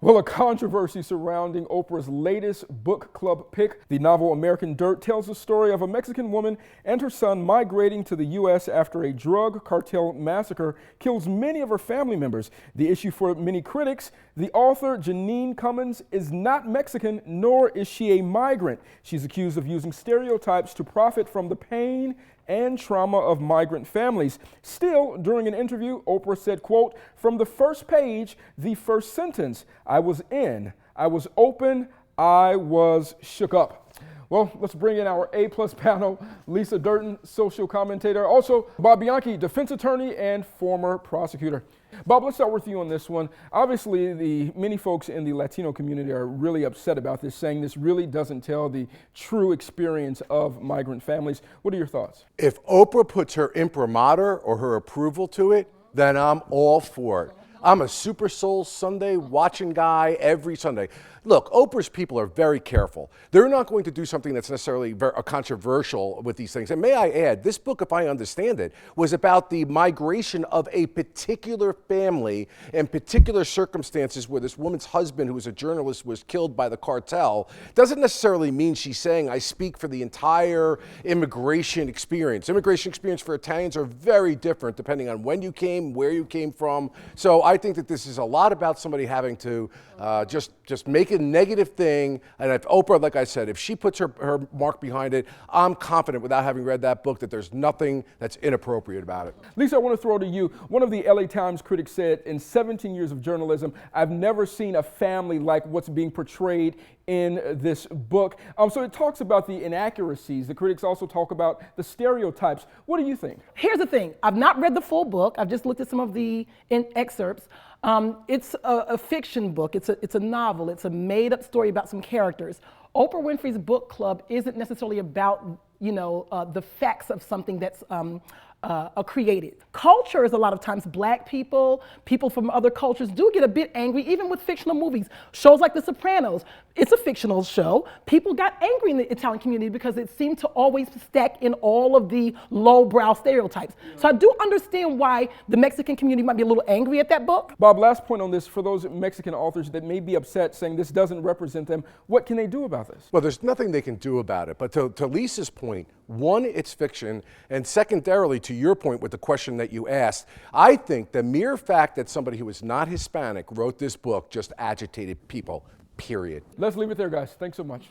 Well, a controversy surrounding Oprah's latest book club pick, the novel American Dirt, tells the story of a Mexican woman and her son migrating to the U.S. after a drug cartel massacre kills many of her family members. The issue for many critics, the author, Janine Cummins, is not Mexican, nor is she a migrant. She's accused of using stereotypes to profit from the pain and trauma of migrant families. Still, during an interview, Oprah said, quote, "From the first page, the first sentence, I was in, I was open, I was shook up." Well, let's bring in our A-plus panel, Lisa Durden, social commentator, also Bob Bianchi, defense attorney and former prosecutor. Bob, let's start with you on this one. Obviously, the many folks in the Latino community are really upset about this, saying this really doesn't tell the true experience of migrant families. What are your thoughts? If Oprah puts her imprimatur or her approval to it, then I'm all for it. I'm a Super Soul Sunday watching guy every Sunday. Look, Oprah's people are very careful. They're not going to do something that's necessarily controversial with these things. And may I add, this book, if I understand it, was about the migration of a particular family in particular circumstances where this woman's husband, who was a journalist, was killed by the cartel. Doesn't necessarily mean she's saying I speak for the entire immigration experience. Immigration experience for Italians are very different depending on when you came, where you came from. So I think that this is a lot about somebody having to just make a negative thing. And if Oprah, like I said, if she puts her mark behind it, I'm confident without having read that book that there's nothing that's inappropriate about it. Lisa, I want to throw to you. One of the LA Times critics said, in 17 years of journalism, I've never seen a family like what's being portrayed in this book. So it talks about the inaccuracies. The critics also talk about the stereotypes. What do you think? Here's the thing. I've not read the full book. I've just looked at some of the excerpts. It's a fiction book. It's a novel. It's a made-up story about some characters. Oprah Winfrey's book club isn't necessarily about, the facts of something that's created. Culture is a lot of times black people from other cultures do get a bit angry, even with fictional movies. Shows like The Sopranos, it's a fictional show. People got angry in the Italian community because it seemed to always stack in all of the lowbrow stereotypes. So I do understand why the Mexican community might be a little angry at that book. Bob, last point on this, for those Mexican authors that may be upset saying this doesn't represent them, what can they do about this? Well, there's nothing they can do about it. But to Lisa's point, one, it's fiction, and secondarily, to your point with the question that you asked, I think the mere fact that somebody who is not Hispanic wrote this book just agitated people, period. Let's leave it there, guys. Thanks so much.